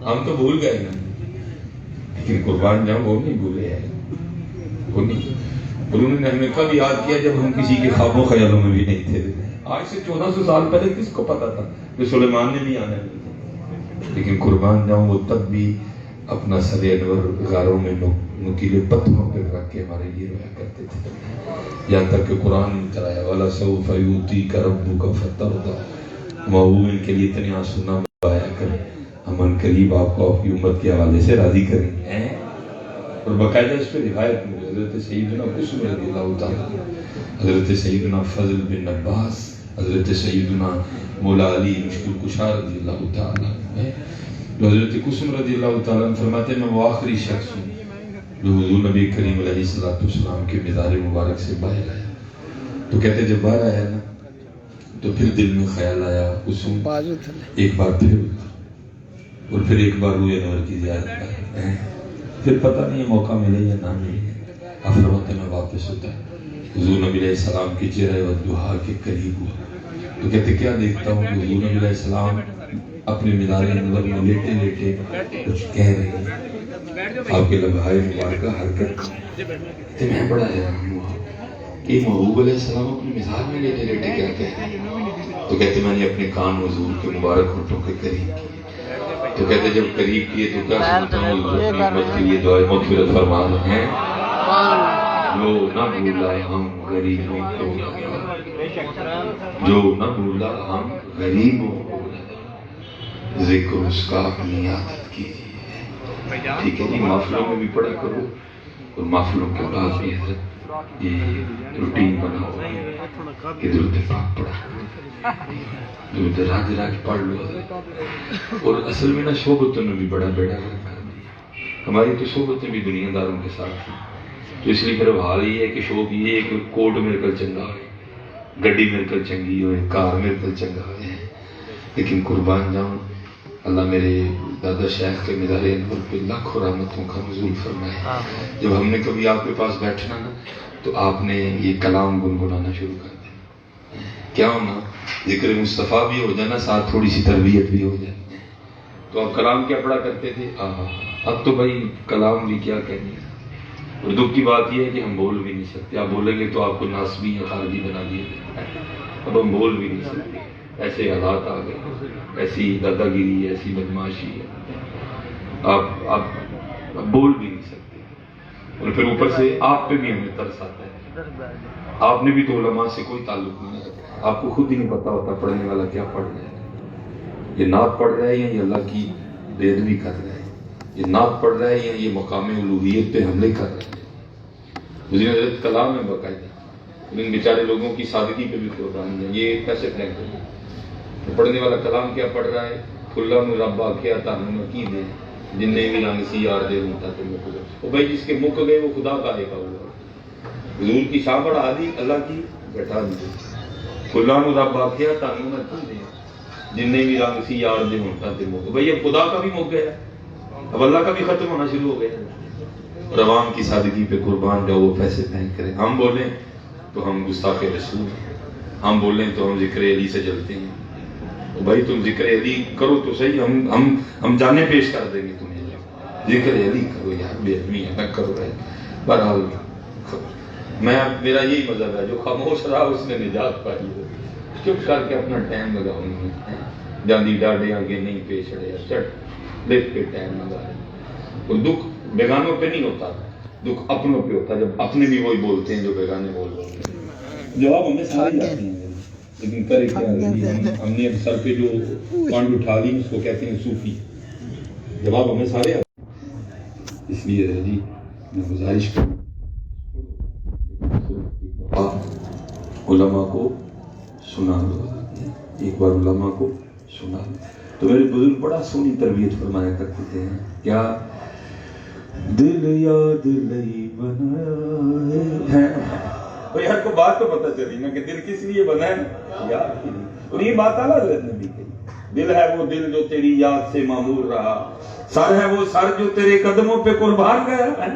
ہم تو بھول گئے نا، لیکن قربان جاؤں وہ نہیں بھولے ہیں، وہ نہیں. انہوں نے ہمیں کب یاد کیا جب ہم کسی کے خوابوں خیالوں میں بھی نہیں تھے. آج سے 1400 سال پہلے کس کو پتا تھا کہ سلیمان نے بھی آنا ہے؟ لیکن قربان جاؤں وہ تب بھی اپنا سر انور غاروں میں نکیلے پتھروں پہ رکھ کے ہمارے لیے رویا کرتے تھے، یہاں تک کہ قرآن نے بتایا وَلَسَوْفَ يُؤْتِيكَ رَبُّكَ فَتَرْضَىٰ. محبوب ان کے لیے اتنے آنسو نہ بہایا کر، ہم ان قریب آپ کو آپ کی امت کے حوالے سے راضی کریں گے. اور باقاعدہ اس پہ روایت میں حضرت سیدنا قسم رضی اللہ تعالیٰ، حضرت سیدنا فضل بن عباس، حضرت سیدنا مولا علی مشکل کشا رضی اللہ تعالیٰ، جو حضرت قسم رضی اللہ تعالیٰ فرماتے ہیں میں وہ آخری شخص ہوں جو حضور نبی کریم علیہ السلام کے مزار مبارک سے باہر آیا. تو کہتے جب باہر آیا نا تو پھر دل میں خیال آیا قسم ایک بار پھر، اور پھر ایک بار روئے انور کی زیارت کا. پھر پتہ نہیں موقع ملے یا نہ ملے، افروت میں واپس ہوتا ہے. حضور نبی علیہ السلام کے چہرے و دعا کے قریب ہوا تو کہتے کیا دیکھتا ہوں کہ حضور نبی علیہ السلام اپنے مزار انور میں لیٹے لیٹے کچھ کہہ رہے ہیں، آپ کے لبہائے مبارکہ حرکت. تو میں بڑا حیران ہوا کہ محبوب علیہ السلام اپنے مزار میں لیٹے لیٹے کیا کہہ رہے ہیں. تو کہتے میں نے اپنے کان حضور کے مبارک ہونٹوں کے قریب کیے. تو کہتے جب قریب کیے تو کیا سنتا ہوں حضور اپنی امت کے لیے دعائے مغفرت فرما رہے ہیں. جو نہ بھولا ہم غریبوں کو، جو نہ بھولا ہم غریبوں کو، ذکر اس کا اپنی عادت کیجیے. ٹھیک ہے جی، محفلوں میں بھی پڑھا کرو اور محفلوں کے بعد بھی حضرت یہ روٹین بنا ہوا ہے کہ درود پاک پڑھا، درود راج راج پڑھ لو. اور اصل میں نا صحبتوں میں بھی بڑا بیڑا کر دیا. ہماری تو صحبتیں بھی دنیا داروں کے ساتھ ہیں، تو اس لیے پھر حال یہ ہے کہ شوق یہ ہے کہ کوٹ میرے کل چنگا ہوئے، گڈی میرے کل چنگی ہوئے، کار میرے کل چنگا ہوئے. لیکن قربان جاؤں اللہ میرے دادا شیخ کے مزار انور پہ لاکھوں رحمتوں کا نزول فرمائے. جب ہم نے کبھی آپ کے پاس بیٹھنا نا تو آپ نے یہ کلام گنگنانا شروع کر دیا. کیا ہونا ذکر مصطفیٰ بھی ہو جانا، ساتھ تھوڑی سی تربیت بھی ہو جائے. تو آپ کلام کیا پڑھا کرتے تھے؟ اب تو بھائی کلام بھی کیا کہنے. اور دکھ کی بات یہ ہے کہ ہم بول بھی نہیں سکتے. آپ بولیں گے تو آپ کو ناسبی یا خارجی بنا دیے. اب ہم بول بھی نہیں سکتے، ایسے حالات آ گئے، ایسی دادا گیری، ایسی بدماشی ہے، آپ بول بھی نہیں سکتے. اور پھر اوپر سے آپ پہ بھی ہمیں ترس آتا ہے. آپ نے بھی تو علماء سے کوئی تعلق نہیں ہے، آپ کو خود ہی نہیں پتا ہوتا پڑھنے والا کیا پڑھ رہا ہے. یہ نعت پڑھ رہا ہے یا یہ اللہ کی بے ادبی کر رہا ہے، یہ نعت پڑھ رہا ہے یا یہ مقام الوہیت پہ حملے کر رہا ہے. مجھے حضرت کلام ہے باقاعدہ، ان بیچارے لوگوں کی سادگی پہ بھی قربانی ہے. یہ کیسے پھینک دیں؟ پڑھنے والا کلام کیا پڑھ رہا ہے؟ کھلا مربع کیا تانوں کی دے جن نے بھی رنگ سی یار دے ہوتا تو مک گئے. وہ بھائی جس کے مک گئے وہ خدا کا دیکھا ہوا. حضور کی شاہ بڑھا دی، اللہ کی بیٹھا دی. کھلا مربع کیا تانوں کی دے جن نے بھی رنگ سی یار دے ہوتا تو مک. بھائی اب خدا کا بھی مک گیا، اب اللہ کا بھی ختم ہونا شروع ہو گیا. اور عوام کی سادگی پہ قربان جاؤ وہ پیسے پھینک کریں. ہم بولیں تو ہم گستاخ رسول ہیں، ہم بولیں تو ہم ذکر علی سے جلتے ہیں. بھائی تم ذکر علی کرو تو صحیح، ہم جانے پیش کر دیں گے تمہیں. ذکر علی کرو یار، بے علمی ہے نہ کرو. بہرحال میرا یہی مذہب ہے، جو خاموش رہا اس نے نجات پائی. چپ کر کے اپنا ٹائم لگاؤ. جاندی ڈاڈے آگے نہیں پیش رہے، چٹ لکھ کے ٹائم لگا. اور دکھ بیگانوں پہ نہیں ہوتا، دکھ اپنوں پہ ہوتا، جب اپنے بھی وہی بولتے ہیں جو بیگانے بول رہے ہیں. جواب ہمیں سارے جاتے ہیں، لیکن کرے کیا؟ ہم نے سر پہ جو پانڈ اٹھا لی اس کو کہتے ہیں صوفی. جواب ہمیں سارے آتے ہیں. اس لیے جی میں گزارش کروں علماء کو سنا دو، ایک بار علماء کو سنا دو. تو میرے بزرگ بڑا سونی تربیت فرمایا کرتے تھے. کیا دل یاد لئی بنایا ہے. ہر کو بات تو پتہ چلی نا کہ دل کس لیے بنا ہے، یاد کے لیے. اور یہ بات اعلیٰ حضرت نے بھی کہی. دل ہے وہ دل جو تیری یاد سے معمور رہا، سر ہے وہ سر جو تیرے قدموں پہ قربان گیا ہے.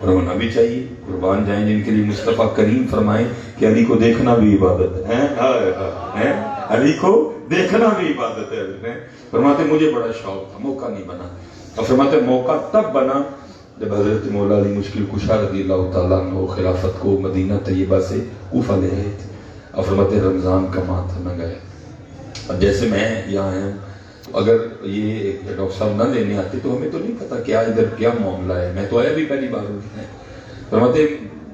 اور ہونا بھی چاہیے. قربان جائیں جن کے لیے مصطفیٰ کریم فرمائیں کہ علی کو دیکھنا بھی عبادت ہے. علی کو دیکھنا بھی عبادت ہے. فرماتے مجھے بڑا شوق تھا, موقع نہیں بنا. اور فرماتے موقع تب بنا جب حضرت مولا علی مشکل کشا رضی اللہ تعالیٰ عنہ خلافت کو مدینہ طیبہ سے کوفہ لے آئے تھے. اور فرماتے رمضان کا ماہ تھا, میں گیا. اب جیسے میں یہاں آیا ہوں, اگر یہ ڈاکٹر صاحب نہ لینے آتے تو ہمیں تو نہیں پتا کیا ادھر کیا معاملہ ہے. میں تو آیا بھی پہلی بار ہوں. فرماتے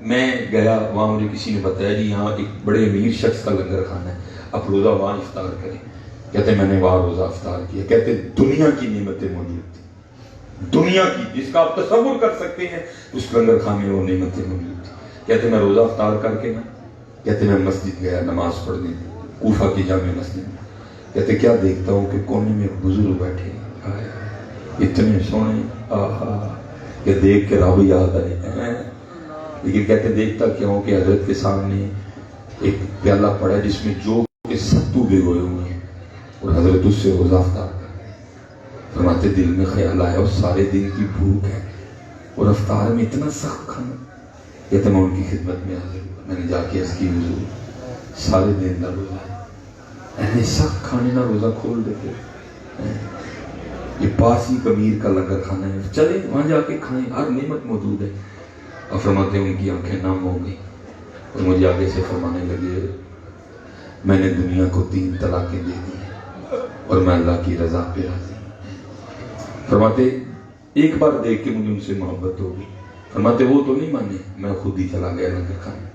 میں گیا, وہاں مجھے کسی نے بتایا جی یہاں ایک بڑے امیر شخص کا لنگر کھانا ہے, آپ روزہ وہاں افطار کریں. کہتے میں نے وہاں روزہ افطار کیا. کہتے دنیا کی نعمتیں موجود تھیں, دنیا کی جس کا آپ تصور کر سکتے ہیں اس لنگر خانے میں وہ نعمتیں موجود تھیں. کہتے میں روزہ افطار کر کے کہتے میں مسجد گیا نماز پڑھنے, کوفہ کی جامع مسجد میں. کہتے کیا دیکھتا ہوں کہ کونے میں ایک بزرگ بیٹھے ہیں, اتنے سونے, آہا, کہ دیکھ کے رب یاد آئے. لیکن کہتے دیکھتا کیا ہوں کہ حضرت کے سامنے ایک پیالہ پڑا ہے جس میں جو کے ستو بھگوئے ہوئے ہیں, اور حضرت اس سے روزہ افطار کر رہے ہیں. فرماتے دل میں خیال آیا اور سارے دن کی بھوک ہے اور افطار میں اتنا سخت کھانا. کہتے میں ان کی خدمت میں حاضر ہوا. میں نے جا کے عرض کی حضور سارے دن کا روزہ ہے, ایسے سخت کھانے نہ روزہ کھول دیتے. یہ پاس ہی کبیر کا لنگر کھانا ہے, چلے وہاں جا کے کھائیں, ہر نعمت موجود ہے. اور فرماتے ان کی آنکھیں نم ہو گئی اور مجھے آگے سے فرمانے لگے میں نے دنیا کو 3 طلاقیں دے دی ہیں اور میں اللہ کی رضا پہ راضی ہوں. فرماتے ایک بار دیکھ کے مجھے ان سے محبت ہو گئی. فرماتے وہ تو نہیں مانے, میں خود ہی چلا گیا لنگر کھانے.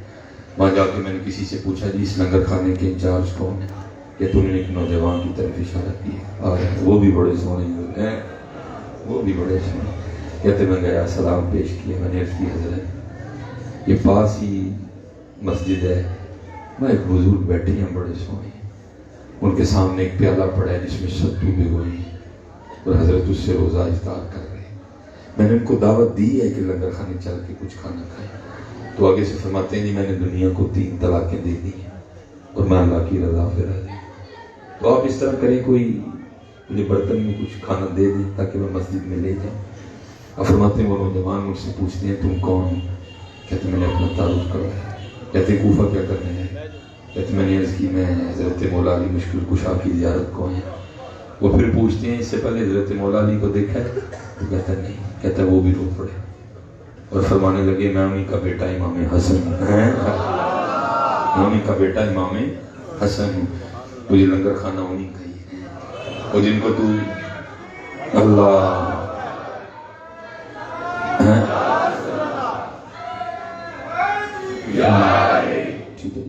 وہاں جا کے میں نے کسی سے پوچھا جی اس لنگر کھانے کے انچارج کون ہے؟ کہ تم نے ایک نوجوان کی طرف اشارہ کیا, وہ بھی بڑے سونے ہیں, وہ بھی بڑے سونے. کہتے میں گیا سلام پیش کیا. میں نے عرض کی حضرت یہ پاس ہی مسجد ہے, میں ایک بزرگ بیٹھے ہیں بڑے سونے, ان کے سامنے ایک پیالہ پڑا ہے جس میں ستو بھگوئے ہیں اور حضرت اس سے روزہ افطار کر رہے ہیں. میں نے ان کو دعوت دی ہے کہ لنگر خانے چل کے کچھ کھانا کھائیں. تو آگے سے فرماتے ہیں جی میں نے دنیا کو 3 طلاقیں دے دی ہیں اور میں اللہ کی رضا پہ راضی ہوں. تو آپ اس طرح کریں, کوئی مجھے برتن میں کچھ کھانا دے دیں تاکہ میں مسجد میں لے جاؤں. اب فرماتے ہیں وہ نوجوان مجھ سے پوچھتے ہیں تم کون ہو؟ کہتے میں نے اپنا تعارف کروایا. کہتے کوفہ کیا کرنے ہیں؟ کہتے میں نے عرض کی میں حضرت مولا علی مشکل کشا کی زیارت کو ہیں. وہ پھر پوچھتے ہیں اس سے پہلے حضرت مولا علی کو دیکھا ہے؟ تو کہتا نہیں. کہتا وہ بھی رو پڑے اور فرمانے لگے میں انہی کا بیٹا امام حسن ہوں, میں انہی کا بیٹا امام حسن ہوں. مجھے لنگر کھانا انہی کا ہی ہے, اور جن کو تو اللہ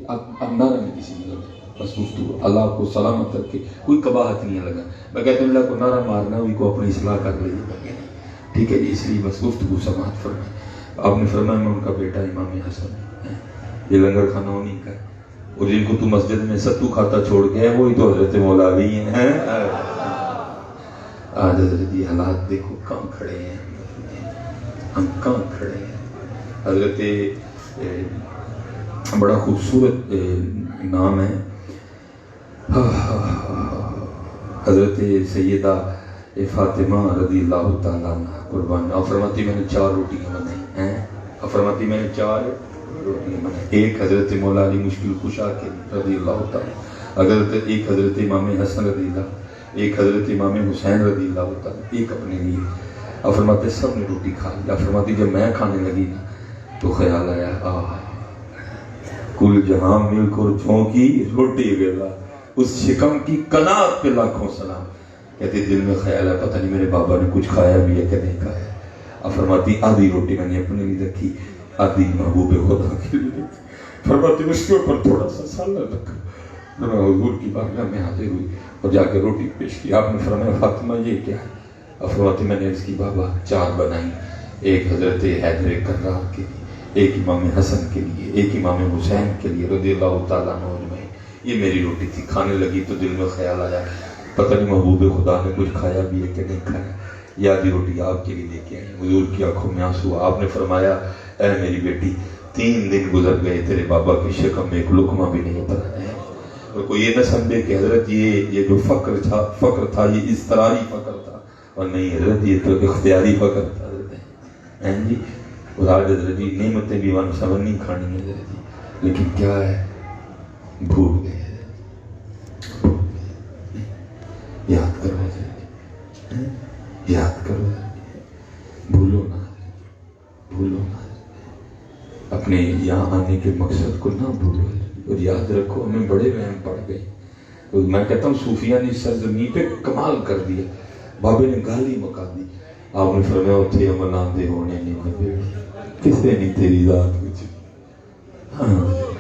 اب نعرہ نہیں کسی نے بس گفتگو اللہ کو سلامت رکھے, کوئی قباحت نہیں لگا. میں کہتا ہوں اللہ کو نعرہ مارنا ہوئی کو اپنی اصلاح کر لیجیے, ٹھیک ہے جی, اس لیے بس گفتگو سماعت فرمائے. آپ نے فرمایا میں ان کا بیٹا امام حسن ہے, یہ لنگر کھانا انہی کا ہے, اور جن کو تو مسجد میں ستو کھاتا چھوڑ کے ہیں وہی تو حضرت مولا علی ہیں. آج حضرت یہ حالات دیکھو کہاں کھڑے ہیں, ہم کہاں کھڑے ہیں. حضرت بڑا خوبصورت نام ہے حضرت سیدہ فاطمہ رضی اللہ تعالیٰ عنہ قربان. اور فرماتی میں نے 4 روٹیاں بنائی ہیں, اور فرماتی میں نے 4 روٹیاں بنائی. ایک حضرت مولا علی مشکل کشا کے رضی اللہ تعالیٰ, ایک حضرت امام حسن رضی اللہ, ایک حضرت امام حسین رضی اللہ تعالیٰ, ایک اپنے لیے. اور فرماتے سب نے روٹی کھا لی. فرماتی جب میں کھانے لگی نا تو خیال آیا کل جہاں مل کر چونکی روٹی گلا, اس شکم کی قناعت پہ لاکھوں سلام. کہتے دل میں خیال ہے پتہ نہیں میرے بابا نے کچھ کھایا بھی ہے کہ نہیں کھایا. اب فرماتی آدھی روٹی میں نے اپنے لیے رکھی, آدھی محبوب خدا کے لیے رکھی. فرماتی اس کے اوپر تھوڑا سا سالن رکھا. میں حضور کی بارگاہ میں حاضر ہوئی اور جا کے روٹی پیش کی. آپ نے فرمایا فاطمہ یہ کیا ہے؟ اب فرماتی میں نے اس کی بابا 4 بنائی, ایک حضرت حیدر کرار کے لیے, ایک امام حسن کے لیے, ایک امام حسین کے لیے رضی اللہ تعالیٰ عنہ. یہ میری روٹی تھی. کھانے لگی تو دل میں خیال آیا پتہ نہیں محبوب خدا نے کچھ کھایا بھی ہے کہ نہیں کھایا. یہ آدھی روٹی آپ کے لیے لے کے آئی. حضور کی آنکھوں میں آنسو. آپ نے فرمایا اے میری بیٹی 3 دن گزر گئے تیرے بابا کی شکم میں ایک لقمہ بھی نہیں اترا ہے. اور کوئی یہ نہ سمجھے کہ حضرت یہ جو فقر تھا یہ اضطراری فقر تھا, اور نہیں حضرت یہ تو اختیاری فقر تھا. جی خدا حضرت جی نعمتیں بھی 1/7 نہیں کھانی ہے حضرت جی، لیکن کیا ہے بھول گئے، یاد کرو حضرت جی، یاد کرو حضرت جی، بھولو نہ، بھولو نہ اپنے یہاں آنے کے مقصد کو نہ بھولو، اور یاد رکھو ہمیں بڑے وہم پڑ گئے۔ میں کہتا ہوں صوفیہ نے سرزمین پہ کمال کر دیا، بابے نے گالی مکا دی، آپ نے فرمایا اتھے عمل آندے ہونے نہیں، کسے نہیں تیری ذات کچھ۔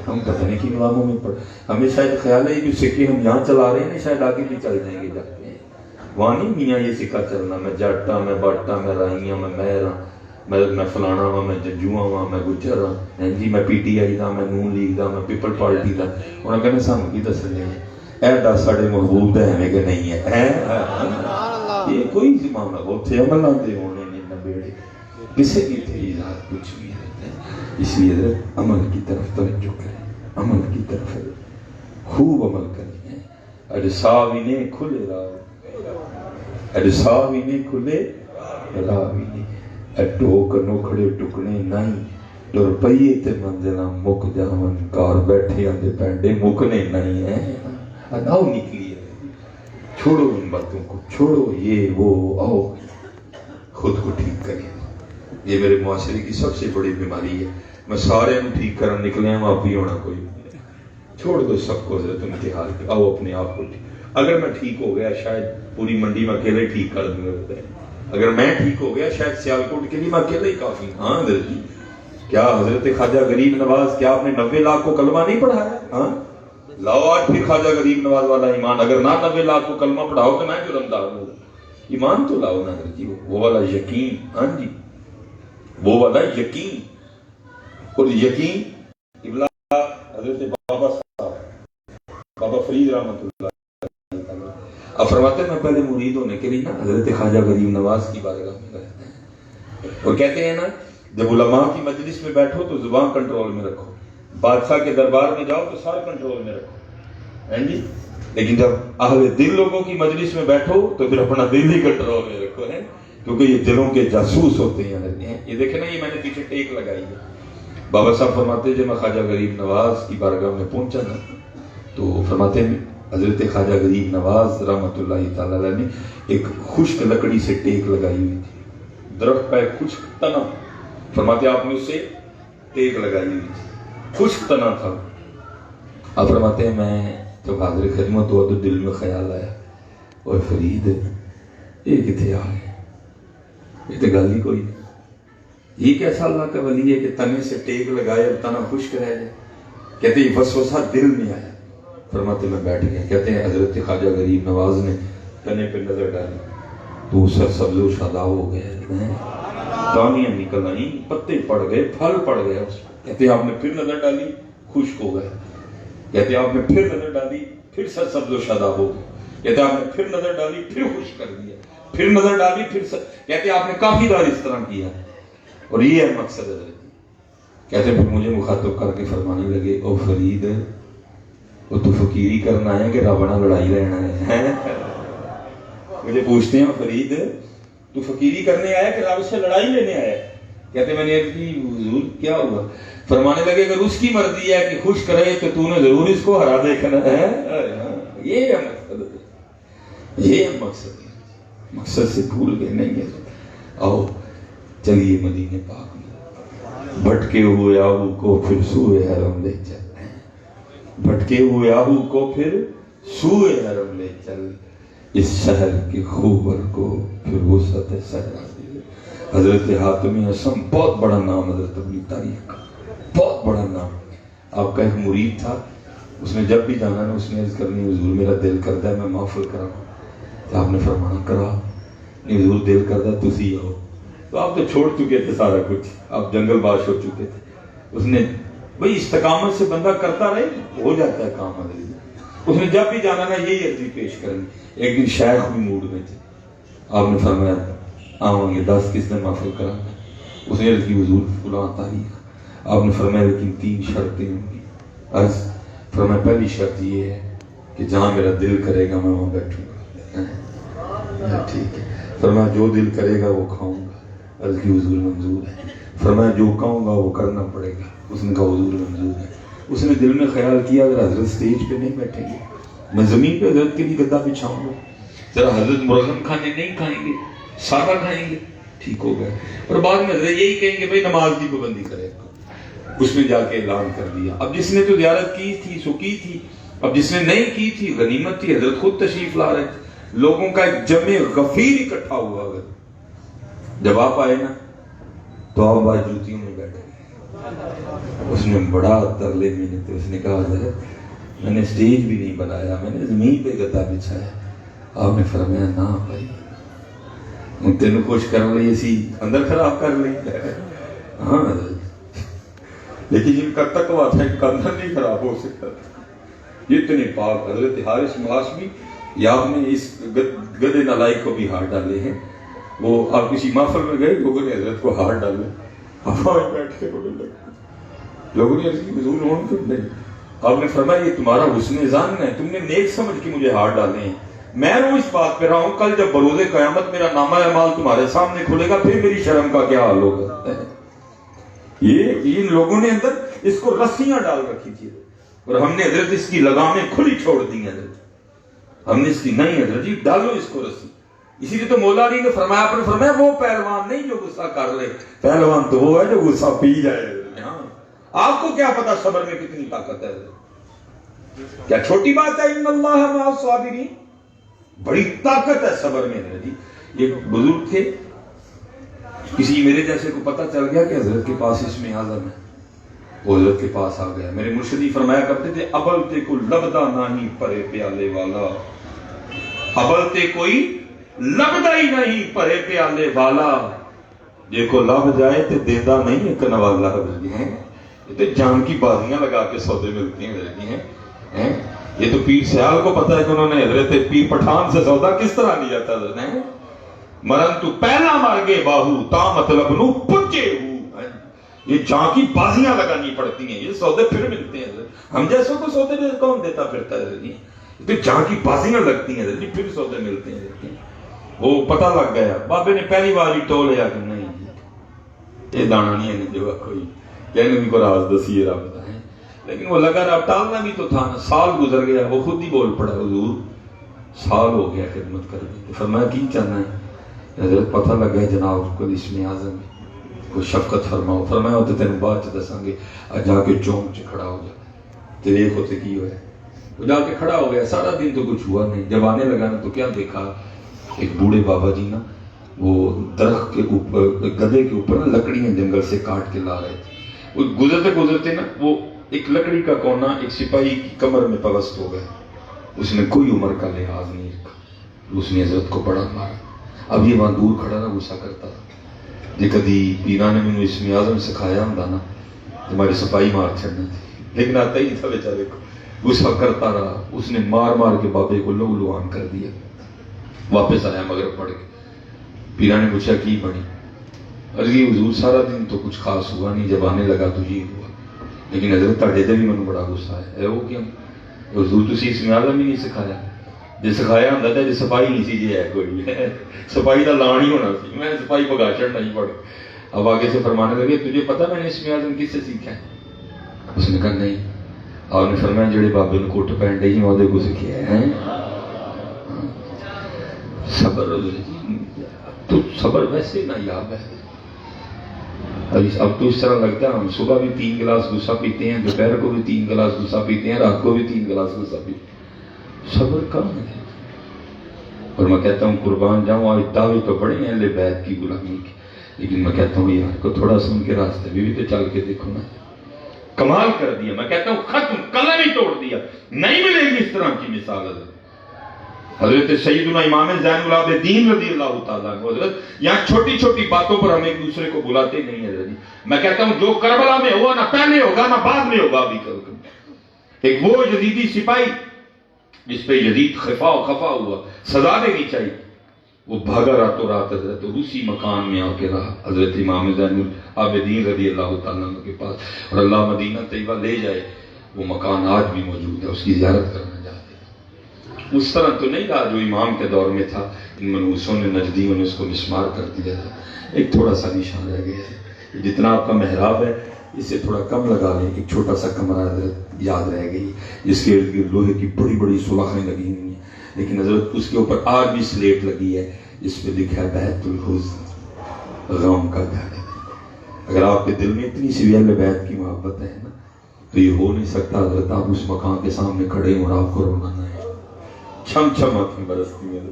ہم پتہ نہیں کن نظاموں میں پڑھ، ہمیں شاید خیال ہے یہ جو سکے ہم یہاں چلا رہے ہیں شاید آگے بھی چل جائیں گے جاتے ہیں، وہاں نہیں میاں یہ سکہ چلنا میں جاٹا میں باٹا میں رائیاں میں مہر ہاں میں فلانا ہاں میں ججواں ہاں میں گجر ہاں جی میں پی ٹی آئی دا میں نون لیگ دا میں پیپل پارٹی دا، انہوں نے کہنا سانو کی دس رہے ہیں اے دس ساڑھے محبوب دا ہے کہ نہیں ہے، یہ کوئی زمان ہے اتھے عمل آندے ہونے نہیں نہ بیڑے کسے کی تیری ذات کچھ بھی رہتا ہے۔ اس لیے حضرت عمل کی طرف توجہ کریں، عمل کی طرف خوب عمل کریں، اجساوی نے کھلے راہ، اجساوی نے کھلے راوی نے ٹوک نوکھڑے ٹکنے نہیں ٹر پئیے تے منزلہ مک جاون کار بیٹھے آندے پینڈے مکنے نہیں ہیں، آؤ نکلی ہے، چھوڑو ان باتوں کو، چھوڑو یہ وہ، آؤ خود کو ٹھیک کریں۔ یہ میرے معاشرے کی سب سے بڑی بیماری ہے، میں سارے انہوں ٹھیک کرن نکلے ہیں آپ ہی ہونا کوئی نہیں، چھوڑ دو سب کو حضرت ان کے حال پہ، آؤ اپنے آپ کو ٹھیک، اگر میں ٹھیک ہو گیا شاید پوری منڈی میں اکیلے ٹھیک کر دوں گا، اگر میں ٹھیک ہو گیا شاید سیالکوٹ کے لیے میں اکیلے ہی کافی ہوں۔ ہاں حضرت جی، کیا حضرت خواجہ غریب نواز کیا آپ نے 90 لاکھ کو کلمہ نہیں پڑھایا؟ ہاں لاؤ آج پھر خواجہ غریب نواز والا ایمان، اگر نہ 90 لاکھ کو کلمہ پڑھاؤ تو میں جرمدار ہوں، ایمان تو لاؤ نا حضرت جی، وہ والا یقین، ہاں جی وہ والا یقین، اور یقین ابلا حضرت بابا صاحب بابا فرید رحمۃ اللہ اب فرماتے ہیں میں پہلے مرید ہونے کے لیے نا حضرت خواجہ غریب نواز کی بارگاہ میں رہتے ہیں، اور کہتے ہیں نا جب علماء کی مجلس میں بیٹھو تو زبان کنٹرول میں رکھو، بادشاہ کے دربار میں جاؤ تو سار کنٹرول میں رکھو، ہیں جی، لیکن جب اہل دل لوگوں کی مجلس میں بیٹھو تو پھر اپنا دل ہی کنٹرول میں رکھو، ہے کیونکہ یہ دلوں کے جاسوس ہوتے ہیں۔ یہ دیکھیں نا یہ میں نے پیچھے ٹیک لگائی ہے، بابا صاحب فرماتے ہیں جب میں خواجہ غریب نواز کی بارگاہ میں پہنچا نا تو فرماتے ہیں حضرت خواجہ غریب نواز رحمۃ اللہ تعالی علیہ نے ایک خشک لکڑی سے ٹیک لگائی ہوئی تھی، درخت کا ایک خشک تنا، فرماتے آپ نے اس سے ٹیک لگائی ہوئی تھی، خشک تنا تھا۔ آپ فرماتے ہیں میں جب حاضر خدمت ہوا تو دل میں خیال آیا اور فرید یہ کتنے آ گئے، یہ تو گل ہی کوئی نہیں، یہ کیسا اللہ کا ولی ہے کہ تنے سے ٹیک لگائے اور تنا خشک رہ جائے؟ کہتے ہیں وسوسہ دل میں آیا، فرماتے میں بیٹھ گیا، کہتے ہیں حضرت خواجہ غریب نواز نے تنے پہ نظر ڈالی تو سر سبز و شاداب ہو گئے، دانیاں نکل آئیں، پتے پڑ گئے، پھل پڑ گئے اس پر، کہتے ہیں آپ نے پھر نظر ڈالی خشک ہو گئے، کہتے ہیں آپ نے پھر نظر ڈالی پھر سر سبز و شاداب ہو گئے، کہتے ہیں آپ نے پھر نظر ڈالی پھر خشک کر دیا، پھر نظر ڈالی پھر کہتے ہیں آپ نے کافی بار اس طرح کیا، اور یہ ہے مقصد ہے۔ کہتے پھر مجھے مخاطب کر کے فرمانے لگے او فرید وہ تو فقیری کرنا ہے کہ رب نہ لڑائی لینا ہے؟ مجھے پوچھتے ہیں فرید تو فقیری کرنے آیا کہ رب سے لڑائی لینے آیا؟ کہتے میں نے عرض کی حضور کیا ہوا؟ فرمانے لگے اگر اس کی مرضی ہے کہ خوش کرے تو نے ضرور اس کو ہرا دیکھنا ہے۔ یہ ہے مقصد، یہ ہے مقصد، مقصد سے بھول گئے نہیں ہے۔ آؤ چلیے مدینے پاک میں بھٹکے ہوئے آہو کو پھر سوئے حرم لے چل، بھٹکے ہوئے آہو کو پھر سوئے حرم لے چل، اس شہر کے خوبر کو پھر وسعت صحرا دے۔ حضرت حاتمی اسم بہت بڑا نام حضرت اپنی تاریخ کا، بہت بڑا نام۔ آپ کا ایک مرید تھا، اس نے جب بھی جانا نا اس نے عرض کرنی حضور میرا دل کرتا ہے میں محفل کراؤں، آپ نے فرمانا کرا، نہیں حضور دل کرتا ہے تسی آؤ، تو آپ تو چھوڑ چکے تھے سارا کچھ، آپ جنگل باش ہو چکے تھے۔ اس نے بھئی استقامت سے بندہ کرتا رہے ہو جاتا ہے کام حضرت۔ اس نے جب بھی جانا نا یہی عرضی پیش کرنی۔ ایک دن شیخ بھی موڈ میں تھے، آپ نے فرمایا آؤں گے 10 کس نے محفل کرانا؟ اس نے عرض کی حضور فلاں تاریخ، آپ نے فرمایا لیکن 3 شرطیں ہوں گی۔ عرض فرمایا پہلی شرط یہ ہے کہ جہاں میرا دل کرے گا میں وہاں بیٹھوں گا۔ ٹھیک ہے۔ فرمایا جو دل کرے گا وہ کھاؤں گا۔ عرض کی حضور منظور ہے۔ فرمایا جو کہوں گا وہ کرنا پڑے گا. اس نے کہا حضور منظور ہے. اس نے دل میں خیال کیا اگر حضرت سٹیج پہ نہیں بیٹھیں گے میں زمین پہ حضرت کے لیے گدا بچھاؤں گا. ذرا حضرت مرغن کھانے نہیں کھائیں گے, سادہ کھائیں گے, ٹھیک ہو گئے. اور بعد میں حضرت یہی کہیں گے بھائی نماز کی پابندی کرے. اس نے جا کے اعلان کر دیا. اب جس نے تو زیارت کی تھی سو کی تھی, اب جس نے نہیں کی تھی غنیمت تھی. حضرت خود تشریف لا رہے تھے, لوگوں کا ایک جمع غفیر اکٹھا ہوا. اگر جب آپ آئے نا تو آپ بھائی جوتیوں میں بیٹھے. اس نے بڑا ترلے محنت. اس نے کہا حضرت میں نے سٹیج بھی نہیں بنایا, میں نے زمین پہ گدا بچھایا. آپ نے فرمایا نہ بھائی ہوں تینوں خوش کر رہی اسی اندر خراب کر رہی. ہاں لیکن ان کا تقویٰ تھا, ان کا اندر نہیں خراب ہو سکتا. اتنے پاک حضرت حارث معاشمی یا آپ نے اس گدے نالائق کو بھی ہاتھ ڈالے ہیں. وہ آپ کسی محفل میں گئے, لوگوں نے حضرت کو ہاتھ ڈالے, آپ بیٹھ کے رونے لگے. لوگوں نے عرض کی حضور ہون کیوں نہیں؟ آپ نے فرمایا یہ تمہارا حسن ظن ہے, تم نے نیک سمجھ کے مجھے ہاتھ ڈالے ہیں. میں رو اس بات پہ رہا ہوں کل جب بروز قیامت میرا نامہ اعمال تمہارے سامنے کھلے گا پھر میری شرم کا کیا حال ہوگا. یہ ان لوگوں نے اندر اس کو رسیاں ڈال رکھی تھی اور ہم نے حضرت اس کی لگامیں کھلی چھوڑ دی ہیں. ہم نے اس کی نہیں حضرت جی ڈالو اس کو رسی. اسی لیے تو مولا علی نے فرمایا, آپ نے فرمایا وہ پہلوان نہیں جو غصہ کر لے, پہلوان تو وہ ہے جو غصہ پی جائے. ہاں آپ کو کیا پتا صبر میں کتنی طاقت ہے. کیا چھوٹی بات ہے ان اللہ مع الصابرین, بڑی طاقت ہے صبر میں. جی یہ بزرگ تھے, کسی میرے جیسے کو پتہ چل گیا کہ حضرت کے پاس اسم اعظم ہے, وہ حضرت کے پاس آ گیا. میرے مرشدی فرمایا کرتے تھے ابلتے کو لبدا نہیں پرے پیالے والا, ابلتے کوئی لبدا ہی نہیں پرے پیالے والا. جے کو لب جائے تو دیدا نہیں ایک نوالا. یہ تو جان کی بازیاں لگا کے سودے ملتی ہیں. یہ تو پیر سیال کو پتا ہے کہ انہوں نے حضرت پیر پٹھان سے سودا کس طرح لیا تھا. مرن تو پہلا مار گے باہو تا مطلب نو پچے ہو. یہ جان کی بازیاں لگانی پڑتی ہیں, یہ سودے پھر ملتے ہیں. ہم جیسوں کو سودے میں کون دیتا پھرتا ہے. یہ تو جان کی بازیاں لگتی ہیں پھر سودے ملتے ہیں. وہ پتہ لگ گیا, بابے نے پہلی بار ہی ٹو لیا کہ نہیں یہ دانا نہیں ہے جو کوئی کہنے بھی کو راز دسی رب دا ہے. لیکن وہ لگا رہا, ٹالنا بھی تو تھا نا. سال گزر گیا, وہ خود ہی بول پڑا حضور سال ہو گیا خدمت کر دی. فرمایا کی چاہنا ہے؟ حضرت پتہ لگ گیا جناب کو اسم اعظم کو شفقت فرماؤ. فرمایا ہوتے تینوں بعد چ دساں گے, جا کے چونک چ کھڑا ہو جا تو دیکھو تے کی ہوئے. وہ جا کے کھڑا ہو گیا. سارا دن تو کچھ ہوا نہیں. جب آنے لگا نا تو کیا دیکھا, ایک بوڑھے بابا جی نا وہ درخت کے اوپر گدے کے اوپر نا لکڑیاں جنگل سے کاٹ کے لا رہے تھے. وہ گزرتے گزرتے نا وہ ایک لکڑی کا کونا ایک سپاہی کی کمر میں پوست ہو گیا. اس نے کوئی عمر کا لحاظ نہیں رکھا, اس نے حضرت کو بڑا مارا. اب یہ وہاں دور کھڑا نا غصہ کرتا تھا جی کدی پیرا نے مجھے اسم اعظم سکھایا ہوں نا تمہاری سپاہی مار چھڑنا تھی, لیکن آتا ہی تھا بیچارے کو. غصہ کرتا رہا. اس نے مار مار کے بابے کو لہو لہان کر دیا. واپس آیا مغرب پڑھ کے. پیرا نے پوچھا کی بنی؟ عرضی حضور سارا دن تو کچھ خاص ہوا نہیں, جب آنے لگا تو یہ ہوا. لیکن حضرت تاڑے تے بھی مجھے بڑا غصہ ہے. وہ کیوں؟ حضور تسی اسم اعظم ہی نہیں سکھایا. جی سکھایا ہوں تو سپاہی نہیں سی جی ہے کوئی, سپاہی کا لان ہی ہونا سی. میں سپاہی پگا چڑھنا ہی پڑ. اب آگے سے فرمانے لگے تجھے پتا میں نے اسم اعظم کس سے سیکھا ہے؟ اس نے کہا نہیں. آپ نے فرمایا جڑے بابے نے کوٹ پہن ڈی میں وہ کو سیکھے ہیں صبر. تو صبر ویسے نہ یاب ہے. اب تو اس طرح لگتا ہے ہم صبح بھی 3 گلاس غصہ پیتے ہیں, دوپہر کو بھی 3 گلاس غصہ پیتے ہیں, رات کو بھی 3 گلاس غصہ پیتے ہیں. صبر کہاں ہے؟ اور میں کہتا ہوں قربان جاؤں آج دعوے تو بڑے ہیں اہل بیت کی غلامی کی, لیکن میں کہتا ہوں یار کو تھوڑا سن کے راستے بھی تو چل کے دیکھو نا. کمال کر دیا. میں کہتا ہوں ختم, قلم ہی توڑ دیا. نہیں ملے گی اس طرح کی مثال. حضرت سیدنا امام زین العابدین رضی اللہ تعالیٰ عنہ حضرت یہاں چھوٹی چھوٹی باتوں پر ہم ایک دوسرے کو بلاتے نہیں ہیں. میں کہتا ہوں جو کربلا میں ہوا نہ پہلے ہوگا نہ بعد میں ہوگا. ابھی ایک وہ یزیدی سپاہی جس پہ یزید خفا ہوا, سزا دینی چاہیے, وہ بھاگا راتوں رات حضرت روسی مکان میں آ کے رہا حضرت امام زین العابدین رضی اللہ تعالیٰ عنہ کے پاس. اور اللہ مدینہ طیبہ لے جائے, وہ مکان آج بھی موجود ہے, اس کی زیارت کرنا جاتے. اس طرح تو نہیں رہا جو امام کے دور میں تھا. ان منوسوں نے نجدیوں نے اس کو مسمار کر دیا تھا. ایک تھوڑا سا نشان رہ گیا ہے. جتنا آپ کا محراب ہے اس سے تھوڑا کم لگا لیں. ایک چھوٹا سا کمرہ حضرت یاد رہ گئی جس کے ارد گرد لوہے کی بڑی بڑی سلاخیں لگی ہوئی ہیں, لیکن حضرت اس کے اوپر آج بھی سلیٹ لگی ہے جس پہ لکھا ہے بیت الحزن, غم کا گھر ہے. اگر آپ کے دل میں اتنی سی اہل بیت کی محبت ہے نا تو یہ ہو نہیں سکتا حضرت آپ اس مکان کے سامنے کھڑے ہوں اور آپ کو رونا نہ ہے. چھم چھم آنکھیں برستی ہیں,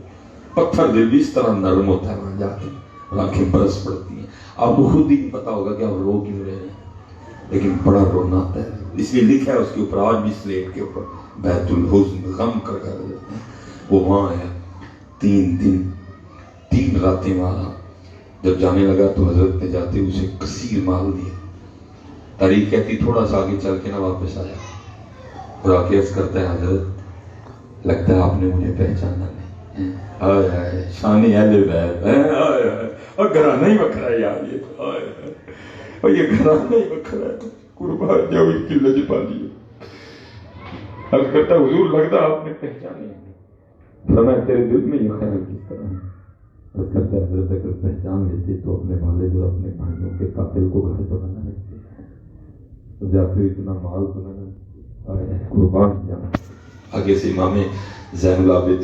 پتھر دل بھی اس طرح نرم ہوتا ہے وہاں جا کے اور آنکھیں برس پڑتی ہیں. آپ کو خود ہی نہیں پتا ہوگا کہ آپ رو کیوں رہے ہیں, لیکن بڑا رونا آتا ہے. اس لیے لکھا ہے اس کے اوپر آج بھی سلیٹ کے اوپر بیت الحزن, غم کا گھر. وہ وہاں ہے 3 دن 3 راتیں وہاں. جب جانے لگا تو حضرت نے جاتے اسے کثیر مال دیا. تاریخ کہتی تھوڑا سا آگے چل کے نہ واپس آیا اور آ کے عرض کرتا ہے حضرت لگتا ہے آپ نے مجھے پہچانا نہیں. آئے آئے شان اہل بیت, آئے آئے اور گھرانہ ہی بکھرا ہے یار, یہ تو آئے آئے اور یہ گھرانہ ہی بکھرا ہے. قربان جاؤ ان کی لجپالی. عرض کرتا حضور لگتا آپ نے پہچانا نہیں. فرمایا تیرے دل میں یہ خیال کس طرح ہے؟ عرض کرتا ہے حضرت اگر پہچان لیتے تو اپنے والد اور اپنے بھائیوں کے قاتل کو گھر تو نہ رکھتے, تو جاتے اتنا مال تو نہ. قربان جاؤ. آگے سے امام زین العابدین